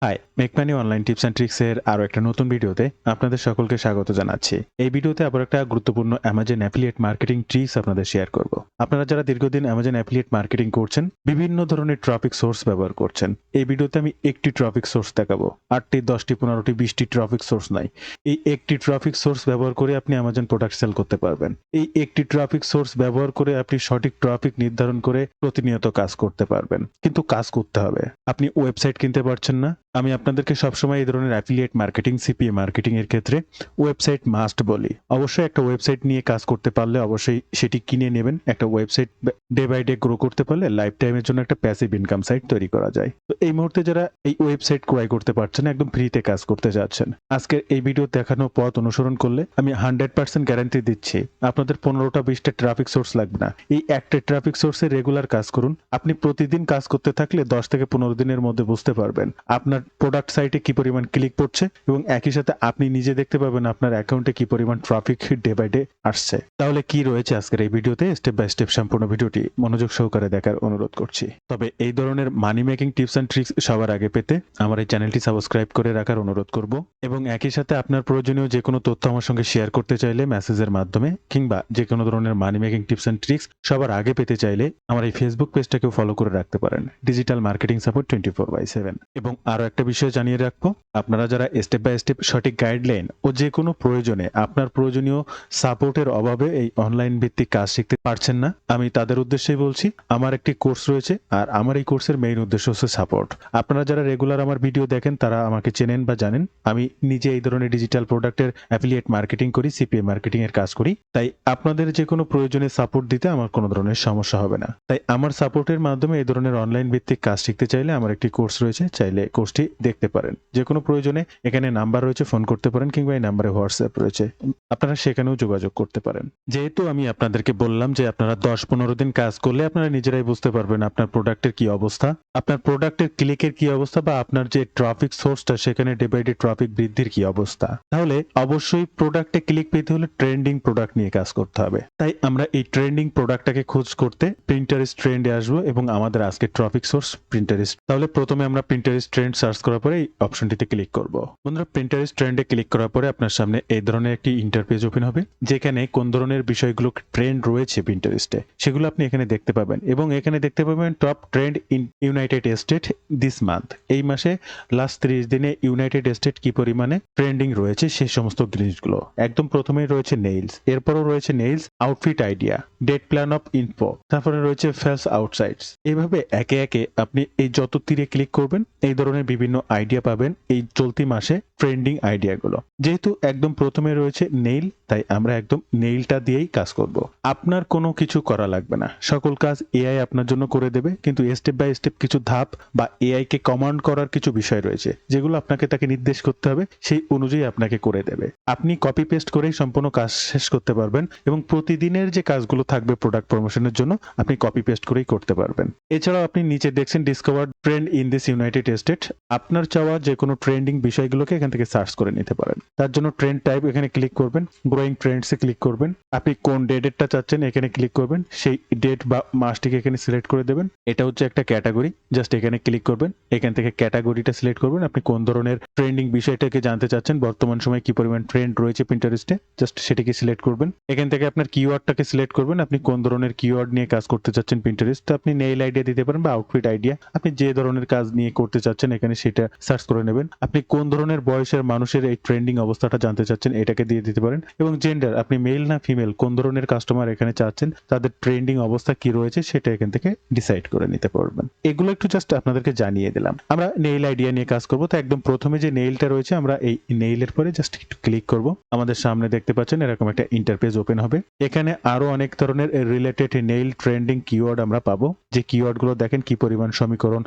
High, make money online tips and tricks এর আরো একটা নতুন ভিডিওতে আপনাদের সকলকে স্বাগত জানাচ্ছি। এই ভিডিওতে আবার একটা গুরুত্বপূর্ণ অ্যামাজন অ্যাফিলিয়েট মার্কেটিং ট্রিক্স আপনাদের শেয়ার করব। আপনারা যারা দীর্ঘদিন অ্যামাজন অ্যাফিলিয়েট মার্কেটিং করছেন, বিভিন্ন ধরনের ট্রাফিক সোর্স ব্যবহার করছেন। এই ভিডিওতে আমি একটি ট্রাফিক সোর্স দেখাবো। 8টি, 10টি, 15টি, 20টি ট্রাফিক সোর্স নাই। এই একটি ট্রাফিক সোর্স ব্যবহার করে আপনি অ্যামাজন প্রোডাক্ট সেল করতে পারবেন। এই একটি ট্রাফিক সোর্স ব্যবহার করে আপনি সঠিক ট্রাফিক নির্ধারণ করে প্রতিনিয়ত কাজ করতে পারবেন। কিন্তু কাজ করতে হবে। আপনি ওয়েবসাইট কিনতে পারছেন না, আমি আপনাদেরকে সবসময় এই ধরনের অ্যাফিলিয়েট মার্কেটিং, সিপিএ মার্কেটিং এর ক্ষেত্রে ওয়েবসাইট মাস্ট বলি। অবশ্যই একটা ওয়েবসাইট নিয়ে কাজ করতে পারলে অবশ্যই সেটি কিনে নেবেন। একটা website day by day grow করতে পারলে লাইফ টাইমের জন্য একটা প্যাসিভ ইনকাম সাইট তৈরি করা যায়। তো এই মুহূর্তে যারা এই ওয়েবসাইট ক্রয় করতে পারছেন, একদম ফ্রিতে কাজ করতে যাচ্ছেন, আজকের এই ভিডিও দেখানো পথ অনুসরণ করলে আমি 100% গ্যারান্টি দিচ্ছি আপনাদের 15টা 20টা ট্রাফিক সোর্স লাগবে না। এই একটা ট্রাফিক সোর্সে রেগুলার কাজ করুন। আপনি প্রতিদিন কাজ করতে থাকলে 10 থেকে 15 দিনের মধ্যে বুঝতে পারবেন আপনার প্রোডাক্ট সাইটে কি পরিমাণ ক্লিক পড়ছে এবং একই সাথে আপনি নিজে দেখতে পাবেন আপনার অ্যাকাউন্টে কি পরিমাণ ট্রাফিক ডে বাই ডে আসছে। তাহলে কি রয়েছে আজকের এই ভিডিওতে, স্টেপ বাই স্টেপ সম্পূর্ণ ভিডিওটি মনোযোগ সহকারে দেখার অনুরোধ করছি। তবে এই ধরনের money making tips and tricks সবার আগে পেতে আমার এই চ্যানেলটি সাবস্ক্রাইব করে রাখার অনুরোধ করব এবং একই সাথে আপনার প্রয়োজনীয় যে কোনো তথ্য আমার সঙ্গে শেয়ার করতে চাইলে মেসেজের মাধ্যমে কিংবা যে কোনো ধরনের money making tips and tricks সবার আগে পেতে চাইলে আমার এই ফেসবুক পেজটাকেও ফলো করে রাখতে পারেন, ডিজিটাল মার্কেটিং সাপোর্ট 24/7। এবং আরো একটা বিষয় জানিয়ে রাখবো, আপনারা যারা স্টেপ বাই স্টেপ সঠিক গাইডলাইন ও যে কোনো প্রয়োজনে আপনার প্রয়োজনীয় সাপোর্টের অভাবে এই অনলাইন ভিত্তিক কাজ শিখতে পারছেন না, আমি তাদের উদ্দেশ্যেই বলছি আমার একটি কোর্স রয়েছে আর আমার এই কোর্সের মেইন উদ্দেশ্য হচ্ছে সাপোর্ট। আপনারা যারা রেগুলার আমার ভিডিও দেখেন তারা আমাকে চেনেন বা জানেন আমি নিজে এই ধরনের ডিজিটাল প্রোডাক্টের অ্যাফিলিয়েট মার্কেটিং করি, সিপিএ মার্কেটিং এর কাজ করি। তাই আপনাদের যে কোনো প্রয়োজনে সাপোর্ট দিতে আমার কোনো ধরনের সমস্যা হবে না। তাই আমার সাপোর্টের মাধ্যমে এই ধরনের অনলাইন ভিত্তিক কাজ শিখতে চাইলে আমার একটি কোর্স রয়েছে, চাইলে কোর্সটি দেখতে পারেন। যে কোনো প্রয়োজনে এখানে নাম্বার রয়েছে, ফোন করতে পারেন কিংবা এই নাম্বারে হোয়াটসঅ্যাপ রয়েছে, আপনারা সেখানেও যোগাযোগ করতে পারেন। যেহেতু আমি আপনাদেরকে বললাম যে আপনারা 10-15 দিন কাজ করলে আপনারা নিজেরাই বুঝতে পারবেন আপনার প্রোডাক্টের কি অবস্থা, আপনার প্রোডাক্টের ক্লিকের কি অবস্থা বা আপনার যে ট্রাফিক সোর্সটা সেখানে ডে বাই ডে ট্রাফিক বৃদ্ধির কি অবস্থা। তাহলে অবশ্যই প্রোডাক্টে ক্লিক পেতে হলে ট্রেন্ডিং প্রোডাক্ট নিয়ে কাজ করতে হবে। তাই আমরা এই ট্রেন্ডিং প্রোডাক্টটাকে খোঁজ করতে প্রিন্টারেস্ট ট্রেন্ডে আসবো এবং আমাদের আজকে ট্রাফিক সোর্স প্রিন্টারেস্ট। তাহলে প্রথমে আমরা প্রিন্টারেস্ট ট্রেন্ড সার্চ করার পরে এই অপশনটিতে ক্লিক করব। বন্ধুরা, প্রিন্টারেস্ট ট্রেন্ডে ক্লিক করার পরে আপনার সামনে এই ধরনের একটি ইন্টারপেজ ওপেন হবে, যেখানে কোন ধরনের বিষয়গুলো ট্রেন্ড রয়েছে প্রিন্টারেস্টে সেগুলো আপনি এখানে দেখতে পাবেন এবং এখানে দেখতে পাবেন top trend in United state this month. এই মাসে লাস্ট 30 দিনে ইউনাইটেড স্টেট কি পরিমাণে ট্রেন্ডিং রয়েছে সেই সমস্ত জিনিসগুলো। একদম প্রথমেই রয়েছে নেইলস, এরপরও রয়েছে nails outfit idea, date plan of info, তারপরে রয়েছে ফেলস আউটসাইডস। এইভাবে একে একে আপনি এই যত তীরে ক্লিক করবেন এই ধরনের বিভিন্ন আইডিয়া পাবেন এই চলতি মাসে ট্রেন্ডিং আইডিয়াগুলো। যেহেতু একদম প্রথমে রয়েছে নেইল, তাই আমরা একদম নেইলটা দিয়েই কাজ করব। আপনার কোনো কিছু করা লাগবে না, সকল কাজ এআই আপনার জন্য করে দেবে। কিন্তু স্টেপ বাই স্টেপ কিছু ধাপ বা এআই কে কমান্ড করার কিছু বিষয় রয়েছে যেগুলো আপনাকে তাকে নির্দেশ করতে হবে, সেই অনুযায়ী আপনাকে করে দেবে। আপনি কপি পেস্ট করেই সম্পূর্ণ কাজ শেষ করতে পারবেন এবং প্রতিদিনের যে কাজগুলো থাকবে প্রোডাক্ট প্রমোশনের জন্য আপনি কপি পেস্ট করেই করতে পারবেন। এছাড়াও আপনি নিচে দেখছেন discover trend in this United state. আপনার চাওয়া যে কোনো ট্রেন্ডিং বিষয়গুলোকে এখান থেকে সার্চ করে নিতে পারেন। তার জন্য ট্রেন্ড টাইপ এখানে ক্লিক করবেন, গ্রোয়িং ট্রেন্ডসে ক্লিক করবেন। আপনি কোন ডেটটা চাচ্ছেন এখানে ক্লিক করবেন, সেই ডেট বা মাসটিকে এখানে সিলেক্ট করে দেবেন। এটা হচ্ছে একটা ক্যাটাগরি, জাস্ট এখানে ক্লিক করবেন, এখান থেকে ক্যাটাগরিটা সিলেক্ট করবেন। আপনি কোন ধরনের ট্রেন্ডিং বিষয়টাকে জানতে চাচ্ছেন, বর্তমান সময়ে কি পরিমাণ ট্রেন্ড রয়েছে পিন্টারেস্টে, জাস্ট সেটাকে সিলেক্ট করবেন। এখান থেকে আপনার কিওয়ার্ডটাকে সিলেক্ট করবেন, আপনি কোন ধরনের কিওয়ার্ড নিয়ে কাজ করতে চাচ্ছেন পিন্টারেস্ট। আপনি নেইল আইডিয়া দিতে পারেন বা আউটফিট আইডিয়া, আপনি যে ধরনের কাজ নিয়ে করতে চাচ্ছেন এখানে সেটা সার্চ করে নেবেন। আপনি কোন ধরনের বয়সের মানুষের এই ট্রেন্ডিং অবস্থাটা জানতে চাচ্ছেন এটাকে দিয়ে দিতে পারেন এবং জেন্ডার, আপনি মেল না ফিমেল, কোন ধরনের কাস্টমার এখানে চাচ্ছেন, তাদের ট্রেন্ডিং অবস্থা কি রয়েছে সেটা এখান থেকে ডিসাইড করে নিতে পারবেন। এগুলো একটু জাস্ট আপনাদেরকে জানিয়ে দিলাম। আমরা নেইল আইডিয়া নিয়ে কাজ করব। তো একদম প্রথমে যে নেইলটা রয়েছে আমরা এই নেইলের পরে জাস্ট একটু ক্লিক করব। আমাদের সামনে দেখতে পাচ্ছেন এরকম একটা ইন্টারপেজ ওপেন হবে। এখানে আরো অনেক ধরনের রিলেটেড নেইল ট্রেন্ডিং কিওয়ার্ড আমরা পাবো, যে কিওয়ার্ড গুলো দেখেন কি পরিমাণ সমীকরণ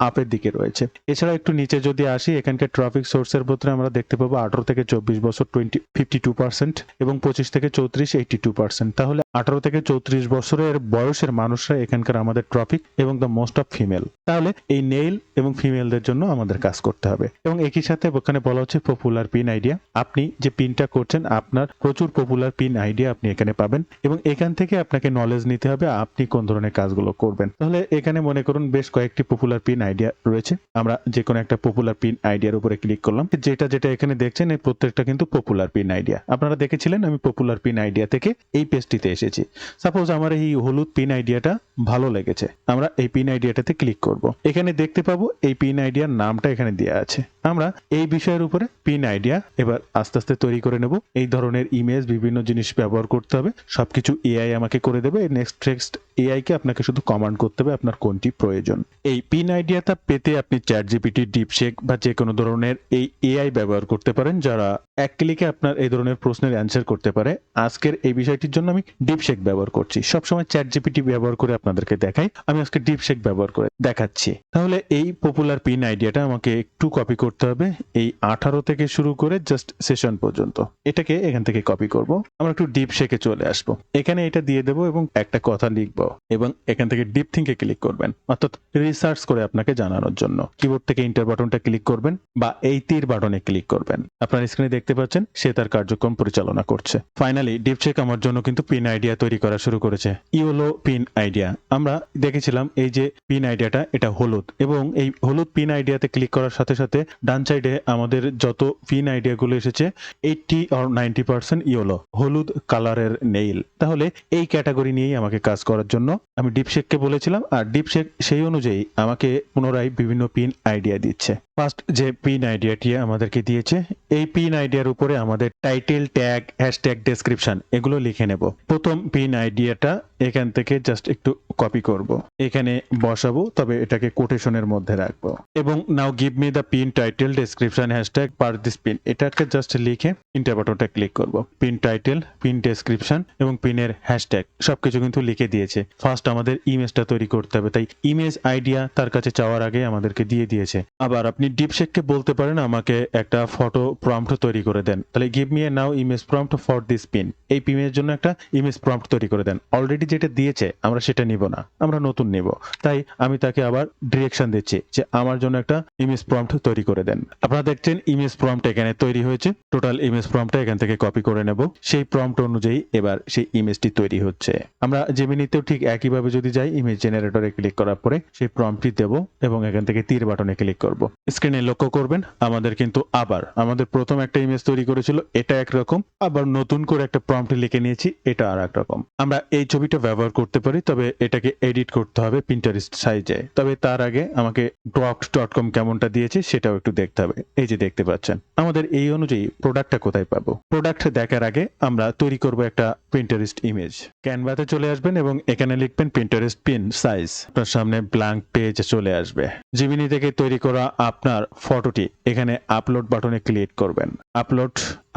আপের দিকে রয়েছে। এছাড়া একটু নিচে যদি আসি, এখানকার ট্রাফিক সোর্সের প্রমাণপত্রে আমরা দেখতে পাবো 18 থেকে 24 বছর 52% এবং 25 থেকে 34 82%। তাহলে 18 থেকে 34 বছরের বয়সের মানুষরা এখানকার আমাদের টপিক এবং দ্য মোস্ট অফ ফিমেল। তাহলে এই নেইল এবং ফিমেলদের জন্য আমাদের কাজ করতে হবে। এবং একই সাথে ওখানে বলা হচ্ছে পপুলার পিন আইডিয়া। আপনি যে পিনটা করছেন আপনার প্রচুর পপুলার পিন আইডিয়া আপনি এখানে পাবেন এবং এখান থেকে আপনাকে নলেজ নিতে হবে আপনি কোন ধরনের কাজগুলো করবেন। তাহলে এখানে মনে করুন বেশ কয়েকটি পপুলার পিন আইডিয়া রয়েছে। আমরা যে কোনো একটা পপুলার পিন আইডিয়ার উপরে ক্লিক করলাম। যেটা যেটা এখানে দেখছেন এই প্রত্যেকটা কিন্তু পপুলার পিন আইডিয়া। আপনারা দেখেছিলেন আমি পপুলার পিন আইডিয়া থেকে এই পেজটিতে এসেছি। সাপোজ আমার এই হলুদ পিন আইডিয়াটা ভালো লেগেছে, আমরা এই পিন আইডিয়াটাতে ক্লিক করব। এখানে দেখতে পাবো এই পিন আইডিয়ার নামটা এখানে দেওয়া আছে। আমরা এই বিষয়ের উপরে পিন আইডিয়া এবার আস্তে আস্তে তৈরি করে নেব। এই ধরনের ইমেজ বিভিন্ন জিনিস ব্যবহার করতে হবে, সবকিছু এআই আমাকে করে দেবে। নেক্সট এআই কে আপনাকে শুধু কমান্ড করতে হবে আপনার কোনটি প্রয়োজন। এই পিন আইডিয়াটা পেতে আপনি চ্যাটজিপিটি, ডিপশেক বা যে কোনো ধরনের এই এআই ব্যবহার করতে পারেন যারা এক ক্লিকে আপনার এই ধরনের প্রশ্নের অ্যান্সার করতে পারে। আজকের এই বিষয়টির জন্য আমি ডিপশেক ব্যবহার করছি। সবসময় চ্যাটজিপিটি ব্যবহার করে আপনাদেরকে দেখাই, আমি আজকে ডিপশেক ব্যবহার করে দেখাচ্ছি। তাহলে এই পপুলার পিন আইডিয়াটা আমাকে একটু কপি করতে হবে, এই 18 থেকে শুরু করে জাস্ট সেশন পর্যন্ত। এটাকে এখান থেকে কপি করব, আমরা একটু ডিপশেকে চলে আসব, এখানে এটা দিয়ে দেবো এবং একটা কথা লিখব এবং এখান থেকে ডিপ থিংকে ক্লিক করবেন, অর্থাৎ রিসার্চ করে আপনাকে জানানোর জন্য। কিবোর্ড থেকে ইন্টার বাটনটা ক্লিক করবেন বা এই তীর বাটনে ক্লিক করবেন। আপনার স্ক্রিনে দেখতে পাচ্ছেন সে তার কার্যক্রম পরিচালনা করছে। ফাইনালি ডিপশেক আমার জন্য কিন্তু পিন আইডিয়া তৈরি করা শুরু করেছে। ইয়েলো পিন আইডিয়া আমরা দেখেছিলাম এই যে পিন আইডিয়াটা এটা হলুদ এবং এই হলুদ পিন আইডিয়াতে ক্লিক করার সাথে সাথে ডান সাইডে আমাদের যত পিন আইডিয়া গুলো এসেছে 80 or 90% ইয়েলো, হলুদ কালারের নেইল। তাহলে এই ক্যাটাগরি নিয়েই আমাকে কাজ করার জন্য আমি ডিপশেককে বলেছিলাম আর ডিপশেক সেই অনুযায়ী আমাকে পুনরায় বিভিন্ন পিন আইডিয়া দিচ্ছে। ফার্স্ট যে পিন আইডিয়াটি আমাদেরকে দিয়েছে এই পিন আইডিয়ার উপরে আমাদের টাইটেল, ট্যাগ, হ্যাশট্যাগ, ডেসক্রিপশন এগুলো লিখে নেব। প্রথম পিন আইডিয়াটা এখান থেকে জাস্ট একটু কপি করব, এখানে বসাবো, তবে এটাকে কোটেশনের মধ্যে রাখবো এবং now give me the pin title, description, hashtag per this pin, এটাকে জাস্ট লিখে ইন্টার বাটনটা ক্লিক করব। পিন টাইটেল, পিন ডেসক্রিপশন এবং পিনের হ্যাশট্যাগ সবকিছু কিন্তু লিখে দিয়েছে। ফার্স্ট আমাদের ইমেজটা তৈরি করতে হবে, তাই ইমেজ আইডিয়া তার কাছে চাওয়ার আগে আমাদেরকে দিয়ে দিয়েছে। আবার আপনি ডিপশেককে বলতে পারেন আমাকে একটা ফটো প্রম্পট তৈরি করে দেন, তাহলে give me a now image prompt for this pin, এই পিনের জন্য একটা ইমেজ প্রম্পট তৈরি করে দেন। অলরেডি যেটা দিয়েছে আমরা সেটা নিব না, আমরা নতুন নিব, তাই আমি তাকে আবার ডিরেকশন দিচ্ছি যে আমার জন্য একটা ইমেজ প্রম্পট তৈরি করে দেন। আপনারা দেখছেন ইমেজ প্রম্পট এখানে তৈরি হয়েছে। টোটাল ইমেজ প্রম্পটটা এখান থেকে কপি করে নেব, সেই প্রম্পট অনুযায়ী এবার সেই ইমেজটি তৈরি হচ্ছে। আমরা জেমিনিতেও ঠিক একইভাবে যদি যাই ইমেজ জেনারেটরে ক্লিক করার পরে সেই প্রম্পটটি দেব এবং এখান থেকে তীর বাটনে ক্লিক করব। স্ক্রিনে লক্ষ্য করবেন আমাদের কিন্তু আবার আমাদের প্রথম একটা ইমেজ তৈরি করেছিল এটা একরকম, আবার নতুন করে একটা প্রম্পট লিখে নিয়েছি এটা আর এক রকম। আমরা এই ছবিটা ব্যবহার করতে পারি, তবে এটাকে এডিট করতে হবে পিন্টারেস্ট সাইজে। তবে তার আগে আমাকে ড্রপড.com কেমনটা দিয়েছে সেটাও একটু দেখতে হবে। এই যে দেখতে পাচ্ছেন আমাদের এই অনুযায়ী প্রোডাক্টটা কোথায় পাবো। প্রোডাক্ট দেখার আগে আমরা তৈরি করব একটা পিন্টারেস্ট ইমেজ। ক্যানভাতে চলে আসবেন এবং এখানে লিখবেন পিন্টারেস্ট পিন সাইজ, আপনার সামনে ব্ল্যাঙ্ক পেজ চলে আসবে। জিমিনি থেকে তৈরি করা আপনার ফটোটি এখানে আপলোড বাটনে ক্লিক করবেন।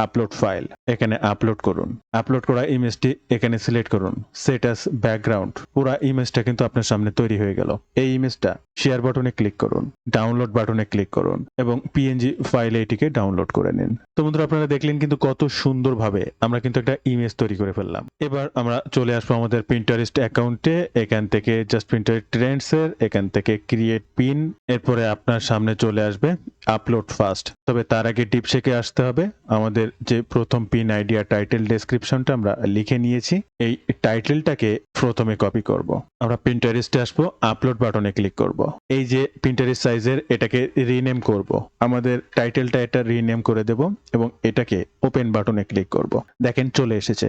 আপলোড ফাইল এখানে আপলোড করুন। আপলোড করা ইমেজটি এখানে সিলেক্ট করুন। সেট অ্যাজ ব্যাকগ্রাউন্ড, পুরো ইমেজটা কিন্তু আপনার সামনে তৈরি হয়ে গেল। এই ইমেজটা শেয়ার বাটনে ক্লিক করুন, ডাউনলোড বাটনে ক্লিক করুন এবং পিএনজি ফাইলে এটিকে ডাউনলোড করে নিন। তো বন্ধুরা আপনারা দেখলেন কিন্তু কত সুন্দরভাবে আমরা কিন্তু একটা ইমেজ তৈরি করে ফেললাম। এবার আমরা চলে আসবো আমাদের পিন্টারেস্ট অ্যাকাউন্টে। এখান থেকে জাস্ট পিন্টারেস্ট ট্রেন্ডস এর এখান থেকে ক্রিয়েট পিন, এরপরে আপনার সামনে চলে আসবে আপলোড ফার্স্ট। তবে তার আগে ডিপশেকে আসতে হবে। আমাদের যে প্রথম পিন আইডিয়া টাইটেল ডেসক্রিপশনটা আমরা লিখে নিয়েছি, এই টাইটেলটাকে প্রথমে কপি করব। আমরা পিন্টারেস্টে আসবো, আপলোড বাটনে ক্লিক করব। এই যে পিন্টারেস্ট সাইজের এটাকে রিনেম করব। আমাদের টাইটেলটা এটা রিনেম করে দেব এবং এটাকে ওপেন বাটনে ক্লিক করব। দেখেন চলে এসেছে।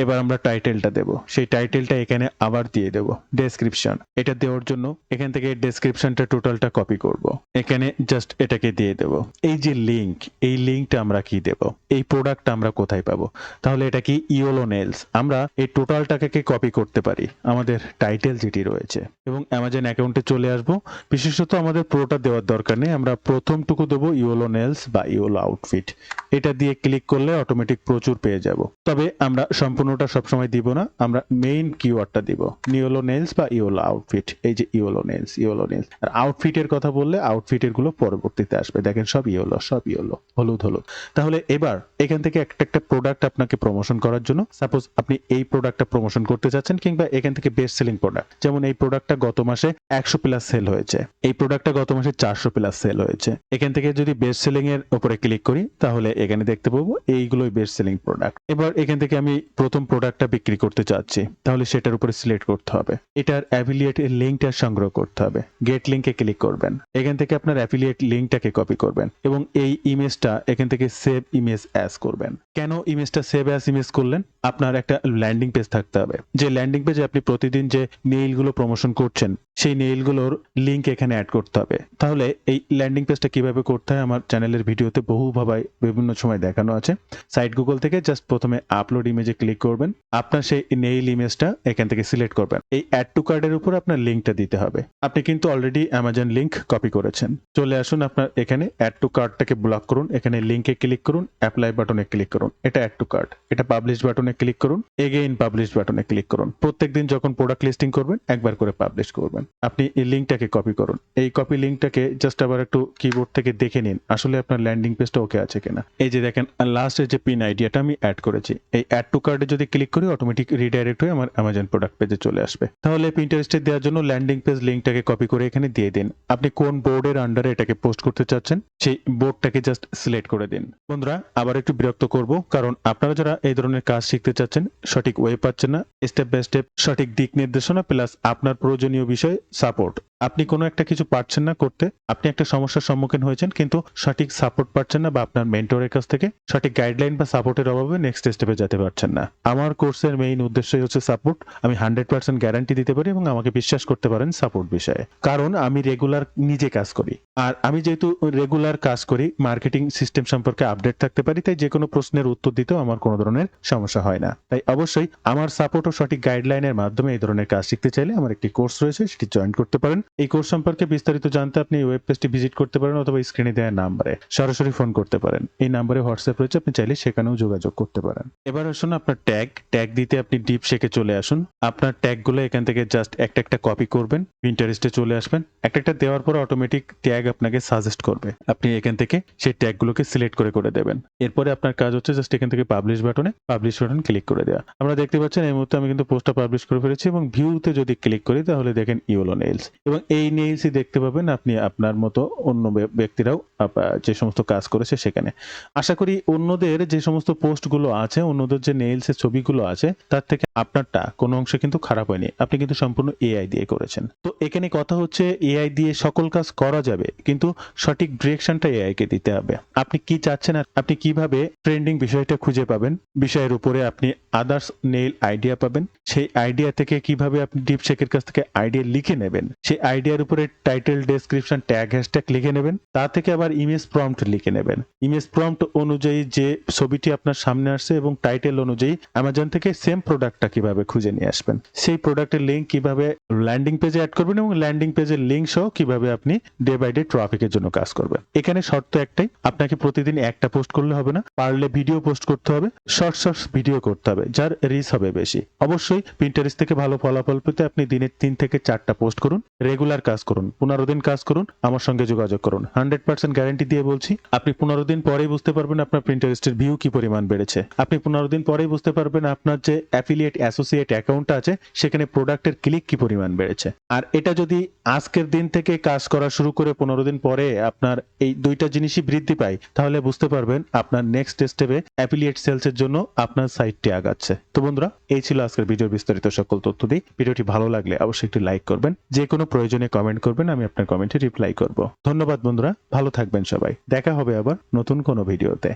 এবার আমরা টাইটেলটা দেব, সেই টাইটেলটা এখানে আবার দিয়ে দেব। ডেসক্রিপশন এটা দেওয়ার জন্য এখান থেকে ডেসক্রিপশনটা টোটালটা কপি করব, এখানে জাস্ট এটাকে দিয়ে দেব। এই যে লিংক, এই লিংকটা আমরা কি দেব, এই প্রোডাক্টটা আমরা কোথায় পাবো। তাহলে এটা কি ইয়েলো নেলস, আমরা এই টোটালটাকে কপি করতে পারি আমাদের টাইটেল যেটি রয়েছে এবং অ্যামাজন অ্যাকাউন্টে চলে আসবো। বিশেষত আমাদের পুরোটা দেওয়ার দরকার নেই, আমরা প্রথমটুকু দেবো ইয়েলো নেলস বা ইয়েলো আউটফিট। এটা দিয়ে ক্লিক করলে অটোমেটিক প্রচুর পেয়ে যাব, তবে আমরা সম্পূর্ণটা সবসময় দিব না, আমরা মেইন কিওয়ার্ডটা দিব ইয়েলো নেলস বা ইয়েলো আউটফিট। এই যে ইয়েলো নেলস আর আউটফিটের কথা বললে আউটফিটের গুলো পরবর্তীতে আসবে। দেখেন সব ইয়েলো, সব ইয়েলো, হলুদ হলুদ। তাহলে এবার এখান থেকে একটা একটা প্রোডাক্ট আপনাকে প্রমোশন করার জন্য, সাপোজ আপনি এই প্রোডাক্টটা প্রমোশন করতে চাচ্ছেন, কিংবা এখান থেকে বেস্ট সেলিং প্রোডাক্ট, যেমন এই প্রোডাক্টটা গত মাসে 100 প্লাস সেল হয়েছে, এই প্রোডাক্টটা গত মাসে 400 প্লাস সেল হয়েছে। এখান থেকে যদি বেস্ট সেলিং এর উপরে ক্লিক করি তাহলে এখানে দেখতে পাবো এইগুলোই বেস্ট সেলিং প্রোডাক্ট। এবার এখান থেকে আমি প্রথম প্রোডাক্টটা বিক্রি করতে চাচ্ছি, তাহলে সেটার উপরে সিলেক্ট করতে হবে, এটার অ্যাফিলিয়েট লিঙ্কটা সংগ্রহ করতে হবে, গেট লিঙ্কে ক্লিক করবেন, এখান থেকে আপনার অ্যাফিলিয়েট লিঙ্কটাকে কপি করবেন এবং এই ইমেজটা এখান থেকে সেভ ইমেজ অ্যাজ করবেন। কেন ইমেজটা সেভ অ্যাজ ইমেজ করলেন? আপনার একটা ল্যান্ডিং পেজ থাকতে হবে, যে ল্যান্ডিং পেজে আপনি প্রতিদিন যে নেইলগুলো প্রমোশন করছেন সেই নেইলগুলোর লিঙ্ক এখানে অ্যাড করতে হবে। তাহলে এই ল্যান্ডিং পেজটা কিভাবে করতে হয় আমার চ্যানেলের ভিডিওতে বহুভাবে বিভিন্ন সময় দেখানো আছে। সাইট গুগল থেকে জাস্ট প্রথমে আপলোড ইমেজে ক্লিক করবেন, আপনার সেই নেইল ইমেজটা এখান থেকে সিলেক্ট করবেন, এই অ্যাড টু কার্ডের উপর আপনার লিঙ্কটা দিতে হবে। আপনি কিন্তু অলরেডি অ্যামাজন লিঙ্ক কপি করেছেন, চলে আসুন আপনার এখানে অ্যাড টু কার্ডটাকে ব্লক করুন, এখানে লিঙ্কে ক্লিক করুন, অ্যাপ্লাই বাটনে ক্লিক করুন, এটা অ্যাড টু কার্ড, এটা পাবলিশ বাটনে ক্লিক করুন, এগেইন পাবলিশ বাটনে ক্লিক করুন। প্রত্যেকদিন যখন প্রোডাক্ট লিস্টিং করবেন একবার করে পাবলিশ করবেন। আপনি এই লিঙ্কটাকে কপি করুন, এই কপি লিঙ্কটাকে জাস্ট আবার একটু কিবোর্ড থেকে দেখে নিন আসলে আপনার ল্যান্ডিং পেজটা ওকে আছে কিনা। এই যে দেখেন লাস্টের যে পিন আইডিয়াটা আমি অ্যাড করেছি, এই অ্যাড টু কার্ডে যদি ক্লিক করি অটোমেটিক রিডাইরেক্ট হয়ে আমার অ্যামাজন প্রোডাক্ট পেজে চলে আসবে। তাহলে পিন্টারেস্টে দেওয়ার জন্য ল্যান্ডিং পেজ লিঙ্কটাকে কপি করে এখানে দিয়ে দিন। আপনি কোন বোর্ডের আন্ডারে এটাকে পোস্ট করতে চাচ্ছেন সেই বোর্ডটাকে জাস্ট সিলেক্ট করে দিন। বন্ধুরা আবার একটু বিরক্ত করব, কারণ আপনারা যারা এই ধরনের কাজ শিখতে চাচ্ছেন, সঠিক ওয়ে পাচ্ছেন না, স্টেপ বাই স্টেপ সঠিক দিক নির্দেশনা প্লাস আপনার প্রয়োজনীয় বিষয় সাপোর্ট, আপনি কোনো একটা কিছু পারছেন না করতে, আপনি একটা সমস্যার সম্মুখীন হয়েছেন কিন্তু সঠিক সাপোর্ট পাচ্ছেন না বা আপনার মেন্টরের কাছ থেকে সঠিক গাইডলাইন বা সাপোর্টের অভাবে নেক্সট স্টেপে যেতে পারছেন না। আমার কোর্সের মেইন উদ্দেশ্যই হচ্ছে সাপোর্ট। আমি 100% গ্যারান্টি দিতে পারি এবং আমাকে বিশ্বাস করতে পারেন সাপোর্ট বিষয়ে, কারণ আমি রেগুলার নিজে কাজ করি। আর আমি যেহেতু রেগুলার কাজ করি, মার্কেটিং সিস্টেম সম্পর্কে আপডেট থাকতে পারি, তাই যে কোনো প্রশ্নের উত্তর দিতেও আমার কোনো ধরনের সমস্যা হয় না। তাই অবশ্যই আমার সাপোর্ট ও সঠিক গাইডলাইনের মাধ্যমে এই ধরনের কাজ শিখতে চাইলে আমার একটি কোর্স রয়েছে, সেটি জয়েন করতে পারেন। এই কোর্স সম্পর্কে বিস্তারিত জানতে আপনি ওয়েব পেজটি ভিজিট করতে পারেন অথবা স্ক্রিনে দেওয়া নাম্বারে সরাসরি ফোন করতে পারেন। এই নাম্বারে হোয়াটসঅ্যাপ রয়েছে, আপনি চাইলে সেখানেও যোগাযোগ করতে পারেন। এবার আসুন আপনার ট্যাগ দিতে আপনি ডিপ শেখে চলে আসুন। আপনার ট্যাগগুলো এখান থেকে জাস্ট একটা একটা কপি করবেন, পিন্টারেস্টে চলে আসবেন, একটা একটা দেওয়ার পর অটোমেটিক ট্যাগ আপনাকে সাজেস্ট করবে, আপনি এখান থেকে সেই ট্যাগগুলোকে সিলেক্ট করে দেবেন। এরপরে আপনার কাজ হচ্ছে জাস্ট এখান থেকে পাবলিশ বাটন ক্লিক করে দেওয়া। আমরা দেখতে পাচ্ছেন এই মুহূর্তে আমি কিন্তু পোস্টটা পাবলিশ করে ফেলেছি এবং ভিউতে যদি ক্লিক করি তাহলে দেখেন ইয়েলো নেইলস, এবং এই নেইলসই দেখতে পাবেন আপনি আপনার মতো অন্য ব্যক্তিরাও যে সমস্ত কাজ করেছে সেখানে। আশা করি অন্যদের যে সমস্ত পোস্টগুলো আছে, অন্যদের যে নেইলসের ছবিগুলো আছে তার থেকে আপনারটা কোনো অংশে কিন্তু খারাপ হয়নি, আপনি কিন্তু সম্পূর্ণ এআই দিয়ে করেছেন। তো এখানে কথা হচ্ছে এআই দিয়ে সকল কাজ করা যাবে কিন্তু সঠিক ডিরেকশনটা এআই কে দিতে হবে। আপনি কি চাচ্ছেন আর আপনি কিভাবে ট্রেন্ডিং বিষয়টা খুঁজে পাবেন, বিষয়ের উপরে আপনি আদার্স নেইল আইডিয়া পাবেন, সেই আইডিয়া থেকে কিভাবে আপনি ডিপ শেকের কাছ থেকে আইডিয়া লিখে নেবেন, সেই আইডিয়ার উপরে টাইটেল, ডেসক্রিপশন, ট্যাগ, হ্যাশট্যাগ লিখে নেবেন, তা থেকে আবার ইমেজ প্রম্পট লিখে নেবেন। ইমেজ প্রম্পট অনুযায়ী যে ছবিটি আপনার সামনে আসছে এবং টাইটেল অনুযায়ী অ্যামাজন থেকে সেম প্রোডাক্টটা কিভাবে খুঁজে নিয়ে আসবেন, সেই প্রোডাক্টের লিঙ্ক কিভাবে ল্যান্ডিং পেজে অ্যাড করবেন এবং ল্যান্ডিং পেজের লিঙ্ক সহ কিভাবে আপনি ডে বাই ডে ট্রাফিকের জন্য কাজ করবেন। এখানে শর্ত একটাই, আপনাকে প্রতিদিন একটা পোস্ট করলে হবে না, পারলে ভিডিও পোস্ট করতে হবে, শর্টস ভিডিও করতে হবে যার রিচ হবে বেশি। অবশ্যই পিন্টারেস্ট থেকে ভালো ফলাফল পেতে আপনি দিনে 3 থেকে 4টা পোস্ট করুন, রেগুলার কাজ করুন, 15 দিন কাজ করুন, আমার সঙ্গে যোগাযোগ করুন। 100% গ্যারান্টি দিয়ে বলছি, আপনি 15 দিন পরেই বুঝতে পারবেন আপনার পিন্টারেস্টের ভিউ কি পরিমাণ বেড়েছে। আপনি 15 দিন পরেই বুঝতে পারবেন আপনার যে অ্যাফিলিয়েট অ্যাসোসিয়েট অ্যাকাউন্ট আছে সেখানে প্রোডাক্টের ক্লিক কি পরিমাণ বেড়েছে। আর এটা যদি আজকের দিন থেকে কাজ করা শুরু করে 15 দিন পরে আপনার এই দুইটা জিনিসই বৃদ্ধি পায়, তাহলে বুঝতে পারবেন আপনার নেক্সট স্টেপে অ্যাফিলিয়েট সেলসের জন্য আপনার সাইটটি আগাচ্ছে। তো বন্ধুরা, এই ছিল আজকের ভিডিওর বিস্তারিত সকল তথ্য দিই। ভিডিওটি ভালো লাগলে অবশ্যই একটু লাইক করবেন, যে কোনো প্রয়োজনে কমেন্ট করবেন, আমি আপনার কমেন্টে রিপ্লাই করব। ধন্যবাদ বন্ধুরা, ভালো থাকবেন সবাই, দেখা হবে আবার নতুন কোনো ভিডিওতে।